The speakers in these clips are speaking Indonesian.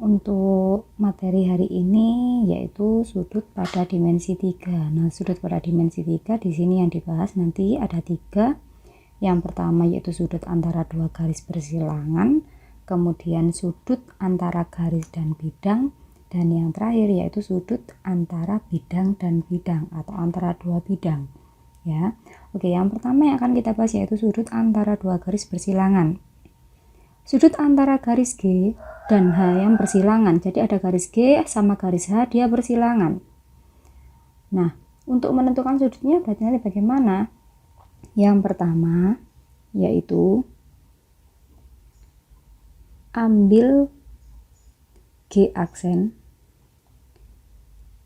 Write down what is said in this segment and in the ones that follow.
Untuk materi hari ini yaitu sudut pada dimensi 3. Nah, sudut pada dimensi 3 di sini yang dibahas nanti ada 3. Yang pertama yaitu sudut antara dua garis bersilangan, kemudian sudut antara garis dan bidang, dan yang terakhir yaitu sudut antara bidang dan bidang atau antara dua bidang. Ya. Oke, yang pertama yang akan kita bahas yaitu sudut antara dua garis bersilangan. Sudut antara garis G dan H yang bersilangan. Jadi ada garis G sama garis H, dia bersilangan. Nah, untuk menentukan sudutnya berarti nanti bagaimana? Yang pertama yaitu ambil G aksen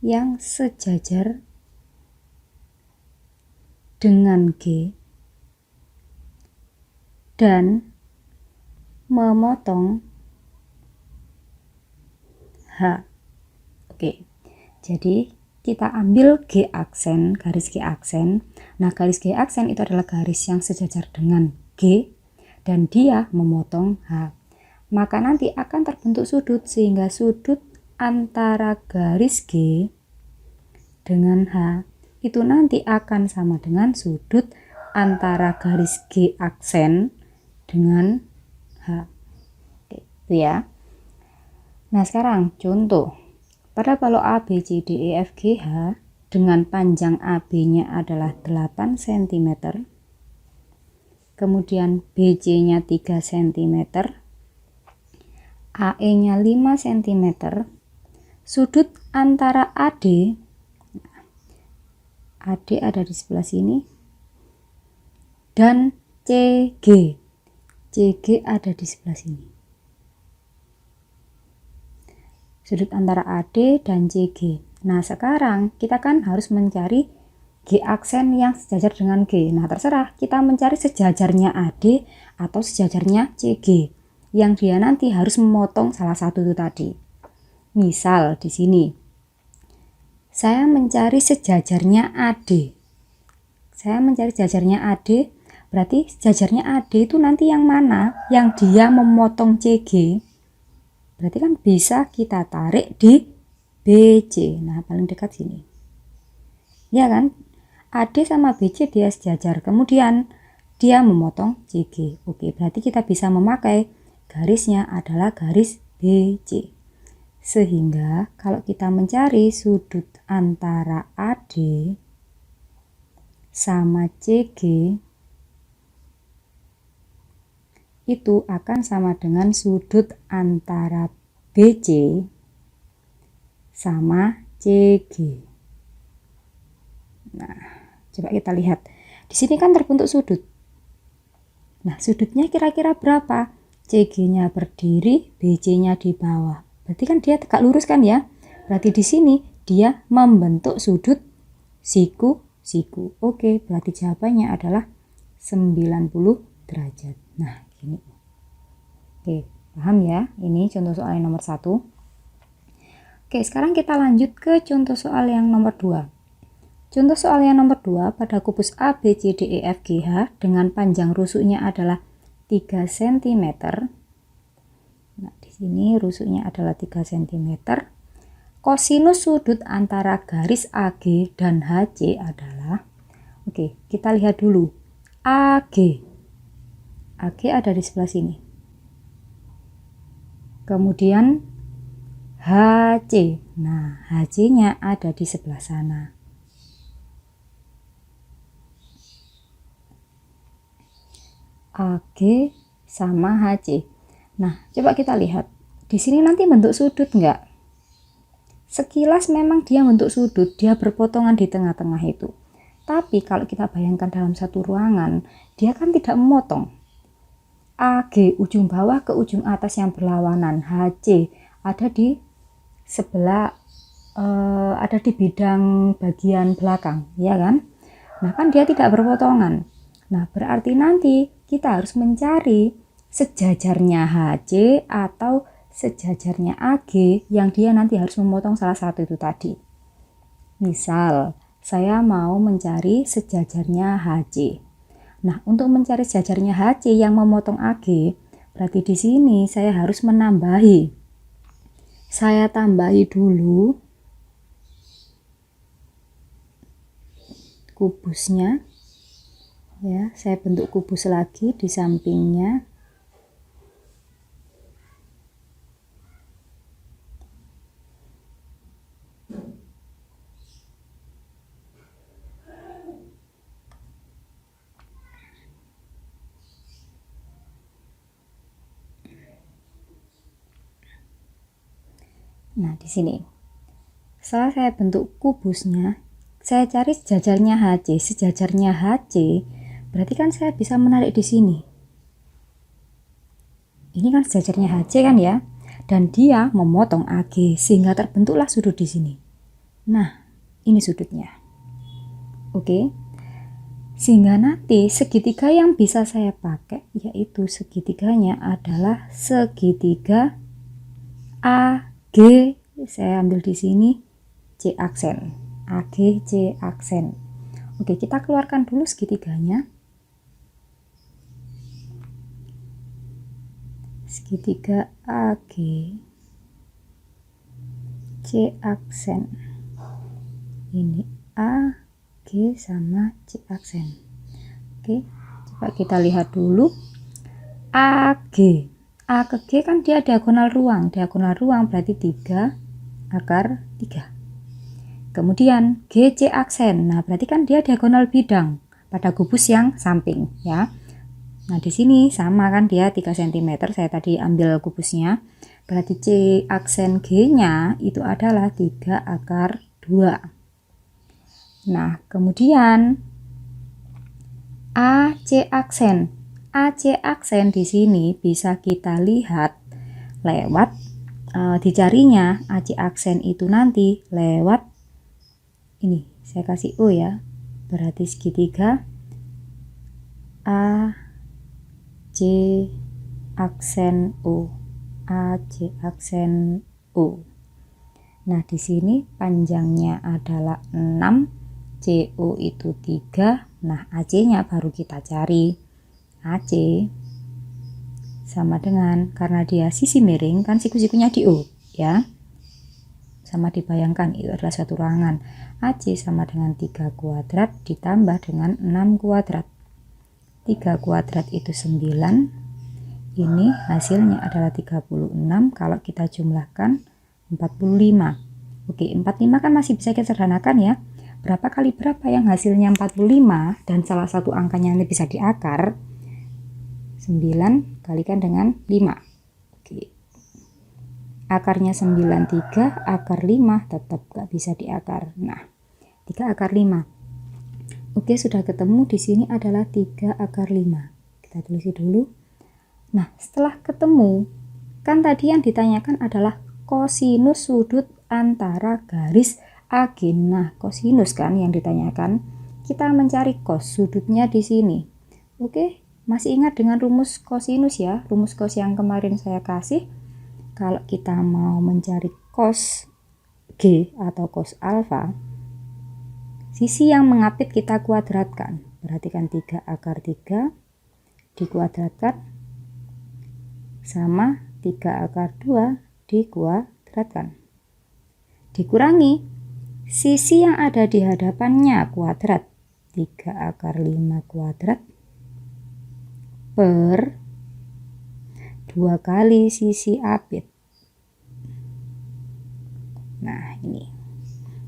yang sejajar dengan G dan memotong H. Oke, jadi kita ambil G aksen, garis G aksen. Nah, garis G aksen itu adalah garis yang sejajar dengan G dan dia memotong H. Maka nanti akan terbentuk sudut, sehingga sudut antara garis G dengan H itu nanti akan sama dengan sudut antara garis G aksen dengan H. Oke, itu ya. Nah, sekarang contoh. Pada balok AB, CD, E, F, G, H dengan panjang AB-nya adalah 8 cm. Kemudian BC-nya 3 cm. AE-nya 5 cm. Sudut antara AD ada di sebelah sini, dan CG ada di sebelah sini. Sudut antara AD dan CG. Nah, sekarang kita kan harus mencari G aksen yang sejajar dengan G. Nah, terserah kita mencari sejajarnya AD atau sejajarnya CG, yang dia nanti harus memotong salah satu itu tadi. Misal di sini saya mencari sejajarnya AD. Saya mencari sejajarnya AD, berarti sejajarnya AD itu nanti yang mana? Yang dia memotong CG. Berarti kan bisa kita tarik di BC. Nah, paling dekat sini. Ya kan? AD sama BC dia sejajar. Kemudian dia memotong CG. Oke, berarti kita bisa memakai garisnya adalah garis BC. Sehingga kalau kita mencari sudut antara AD sama CG itu akan sama dengan sudut antara BC sama CG. Nah, coba kita lihat. Di sini kan terbentuk sudut. Nah, sudutnya kira-kira berapa? CG-nya berdiri, BC-nya di bawah. Berarti kan dia tegak lurus kan ya? Berarti di sini dia membentuk sudut siku-siku. Oke, berarti jawabannya adalah 90 derajat. Nah, gini. Oke, paham ya? Ini contoh soal yang nomor 1. Oke, sekarang kita lanjut ke contoh soal yang nomor 2. Contoh soal yang nomor 2, pada kubus A, B, C, D, E, F, G, H dengan panjang rusuknya adalah 3 cm. Nah, di sini rusuknya adalah 3 cm. Kosinus sudut antara garis AG dan HC adalah, oke, kita lihat dulu. AG ada di sebelah sini. Kemudian HC. Nah, HC-nya ada di sebelah sana. AG sama HC. Nah, coba kita lihat. Di sini nanti bentuk sudut enggak? Sekilas memang dia bentuk sudut, dia berpotongan di tengah-tengah itu. Tapi kalau kita bayangkan dalam satu ruangan, dia kan tidak memotong. AG ujung bawah ke ujung atas yang berlawanan, HC ada di sebelah ada di bidang bagian belakang, ya kan? Nah, kan dia tidak berpotongan. Nah, berarti nanti kita harus mencari sejajarnya HC atau sejajarnya AG yang dia nanti harus memotong salah satu itu tadi. Misal, saya mau mencari sejajarnya HC. Nah, untuk mencari sejajarnya HC yang memotong AG, berarti di sini saya harus menambahi Saya tambahi dulu kubusnya ya, saya bentuk kubus lagi di sampingnya. Nah, di sini setelah saya bentuk kubusnya, saya cari sejajarnya HC. Sejajarnya HC berarti kan saya bisa menarik di sini. Ini kan sejajarnya HC kan ya, dan dia memotong AG sehingga terbentuklah sudut di sini. Nah, ini sudutnya. Oke. Sehingga nanti segitiga yang bisa saya pakai yaitu segitiganya adalah segitiga AG. Saya ambil di sini C aksen. AG C aksen. Oke, kita keluarkan dulu segitiganya. Segitiga AG C aksen. Ini A G sama C aksen. Oke, coba kita lihat dulu. AG, A ke G kan dia diagonal ruang. Diagonal ruang berarti 3 akar 3. Kemudian GC aksen. Nah, berarti kan dia diagonal bidang pada kubus yang samping ya. Nah, di sini sama kan dia 3 cm. Saya tadi ambil kubusnya. Berarti C aksen G-nya itu adalah 3 akar 2. Nah, kemudian AC aksen. AC aksen di sini bisa kita lihat lewat dicarinya AC aksen itu nanti lewat ini. Saya kasih O ya. Berarti segitiga AC aksen O. AC aksen O. Nah, di sini panjangnya adalah 6, CO itu 3. Nah, AC-nya baru kita cari. AC sama dengan, karena dia sisi miring kan siku-sikunya di O ya. Sama dibayangkan itu adalah suatu ruangan. AC sama dengan 3 kuadrat ditambah dengan 6 kuadrat. 3 kuadrat itu 9. Ini hasilnya adalah 36. Kalau kita jumlahkan 45. Oke, 45 kan masih bisa kita sederhanakan ya. Berapa kali berapa yang hasilnya 45 dan salah satu angkanya ini bisa diakar. 9 kalikan dengan 5. Oke. Akarnya 93, akar 5 tetap gak bisa diakar. Nah, 3 akar 5. Oke, sudah ketemu. Di sini adalah 3 akar 5. Kita tulis dulu. Nah, setelah ketemu, kan tadi yang ditanyakan adalah kosinus sudut antara garis AG. Nah, kosinus kan yang ditanyakan. Kita mencari cos sudutnya di sini. Oke, masih ingat dengan rumus kosinus ya? Rumus cos yang kemarin saya kasih. Kalau kita mau mencari cos G atau cos alfa, sisi yang mengapit kita kuadratkan. Berarti kan 3 akar 3 dikuadratkan sama 3 akar 2 dikuadratkan. Dikurangi sisi yang ada di hadapannya kuadrat. 3 akar 5 kuadrat per 2 kali sisi apit. Nah, ini.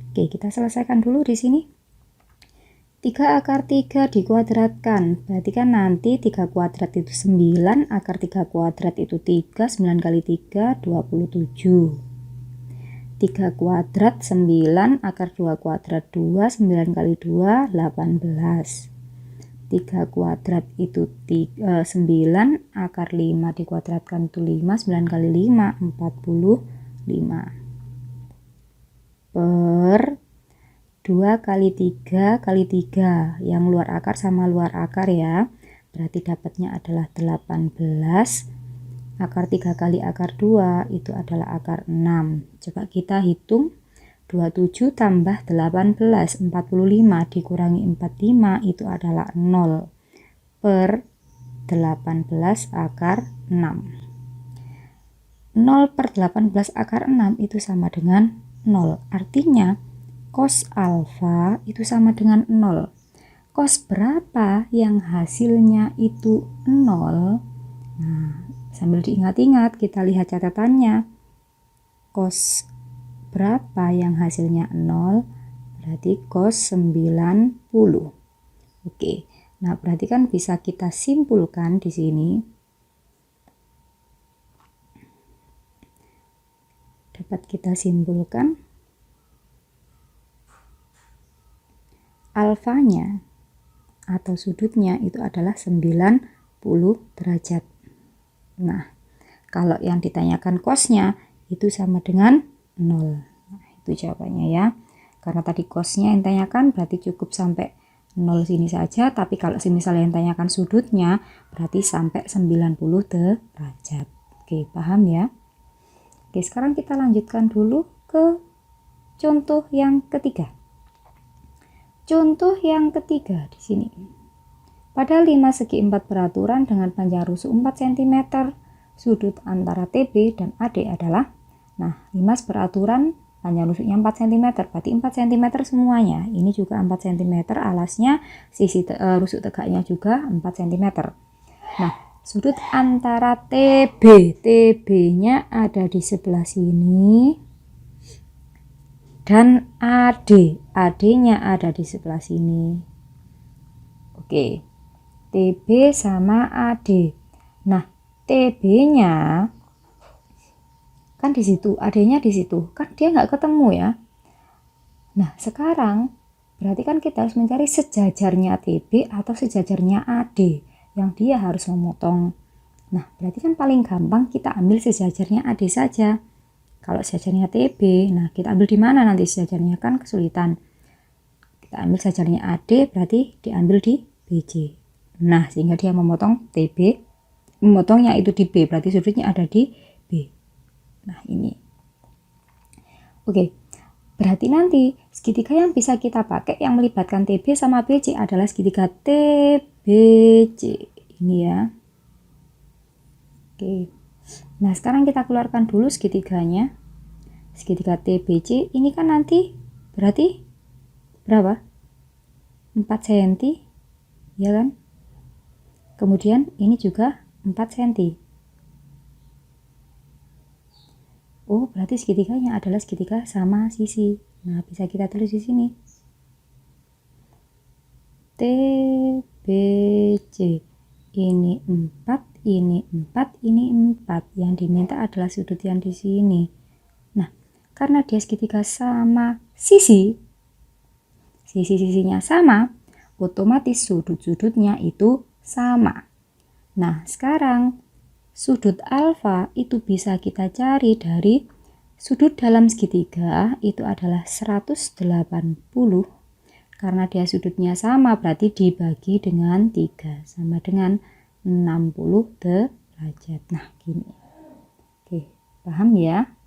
Oke, kita selesaikan dulu di sini. 3 akar 3 dikuadratkan. Berarti kan nanti 3 kuadrat itu 9, akar 3 kuadrat itu 3, 9 kali 3, 27. 3 kuadrat 9, akar 2 kuadrat 2, 9 kali 2, 18. 3 kuadrat itu 9, akar 5 dikuadratkan itu 5, 9 kali 5, 45. Per 2 kali 3 kali 3, yang luar akar sama luar akar ya. Berarti dapatnya adalah 18. Akar 3 kali akar 2 itu adalah akar 6. Coba kita hitung. 27 tambah 18, 45 dikurangi 45 itu adalah 0 per 18 akar 6. 0/18 itu sama dengan 0. Artinya cos alfa itu sama dengan 0. Cos berapa yang hasilnya itu 0? Nah, sambil diingat-ingat kita lihat catatannya. Cos berapa yang hasilnya 0? Berarti cos 90. Oke. Nah, berarti kan bisa kita simpulkan di sini. Dapat kita simpulkan alfanya atau sudutnya itu adalah 90 derajat. Nah, kalau yang ditanyakan cosnya itu sama dengan 0. Nah, itu jawabannya ya. Karena tadi cosnya yang ditanyakan berarti cukup sampai 0 sini saja, tapi kalau misalnya yang ditanyakan sudutnya berarti sampai 90 derajat. Oke, paham ya? Oke, sekarang kita lanjutkan dulu ke contoh yang ketiga. Contoh yang ketiga di sini. Pada 5 segi 4 beraturan dengan panjang rusuk 4 cm, sudut antara TB dan AD adalah, nah 5 beraturan panjang rusuknya 4 cm, berarti 4 cm semuanya. Ini juga 4 cm, alasnya, sisi rusuk tegaknya juga 4 cm. Nah, sudut antara TB-nya ada di sebelah sini, dan AD-nya ada di sebelah sini. Oke, TB sama AD. Nah, TB-nya kan di situ, AD-nya di situ, kan dia nggak ketemu ya. Nah, sekarang berarti kan kita harus mencari sejajarnya TB atau sejajarnya AD yang dia harus memotong. Nah, berarti kan paling gampang kita ambil sejajarnya AD saja. Kalau sejajarnya TB, nah kita ambil di mana nanti sejajarnya, kan kesulitan. Kita ambil sejajarnya AD, berarti diambil di BC. Nah, sehingga dia memotong TB, memotongnya itu di B, berarti sudutnya ada di B. Nah, ini. Oke, berarti nanti segitiga yang bisa kita pakai yang melibatkan TB sama BC adalah segitiga TBC. Ini ya. Oke. Nah, sekarang kita keluarkan dulu segitiganya. Segitiga TBC ini kan nanti berarti berapa? 4 cm, ya kan? Kemudian ini juga 4 cm. Oh, berarti segitiganya adalah segitiga sama sisi. Nah, bisa kita tulis di sini. TBC. Ini 4, ini 4, ini 4. Yang diminta adalah sudut yang di sini. Nah, karena dia segitiga sama sisi, sisi-sisinya sama, otomatis sudut-sudutnya itu sama. Nah, sekarang sudut alfa itu bisa kita cari dari sudut dalam segitiga itu adalah 180. Karena dia sudutnya sama berarti dibagi dengan 3 sama dengan 60 derajat. Nah, gini. Oke, paham ya?